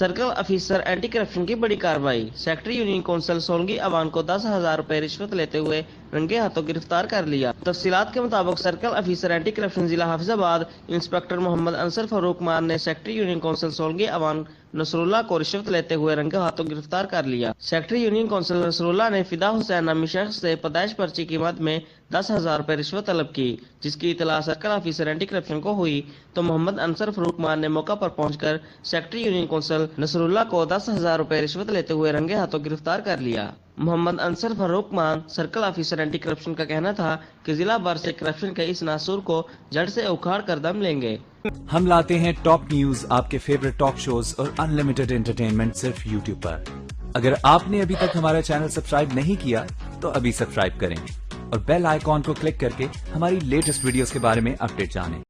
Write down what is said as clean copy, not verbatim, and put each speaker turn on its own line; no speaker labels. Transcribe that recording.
Circle officer anti corruption की बड़ी कार्रवाई। Secretary union council Solangi Awan को 10,000 रुपए रिश्वत लेते हुए रंगे हाथों गिरफ्तार कर लिया। तफसीलात के मुताबिक सर्कल ऑफिसर एंटी करप्शन जिला हाफिजाबाद इंस्पेक्टर मोहम्मद अंसर फारूक मान ने secretary union council Solangi Awan Nasrullah को रिश्वत लेते हुए रंगे हाथों गिरफ्तार कर लिया। सेक्रेटरी यूनियन काउंसिल नसरुल्लाह ने फिदा हुसैन नामी शख्स से पैदाइश पर्ची की मद में 10,000 रुपए रिश्वत तलब की, जिसकी इतला सर्कल ऑफिसर एंटी करप्शन को हुई तो मोहम्मद अंसर फारूक मान ने मौका पर पहुंचकर सेक्रेटरी यूनियन काउंसिल नसरुल्लाह को 10,000 रुपए रिश्वत लेते हुए रंगे हाथों गिरफ्तार कर लिया। मोहम्मद अंसर फारूक मान सर्कल ऑफिसर एंटी करप्शन का कहना था कि जिला भर से करप्शन के इस नासूर को जड़ से उखाड़ कर दम लेंगे।
हम लाते हैं टॉप न्यूज, आपके फेवरेट टॉक शोज और अनलिमिटेड एंटरटेनमेंट सिर्फ यूट्यूब पर। अगर आपने अभी तक हमारा चैनल सब्सक्राइब नहीं किया तो अभी सब्सक्राइब करें और बेल आइकॉन को क्लिक करके हमारी लेटेस्ट वीडियोस के बारे में अपडेट जानें।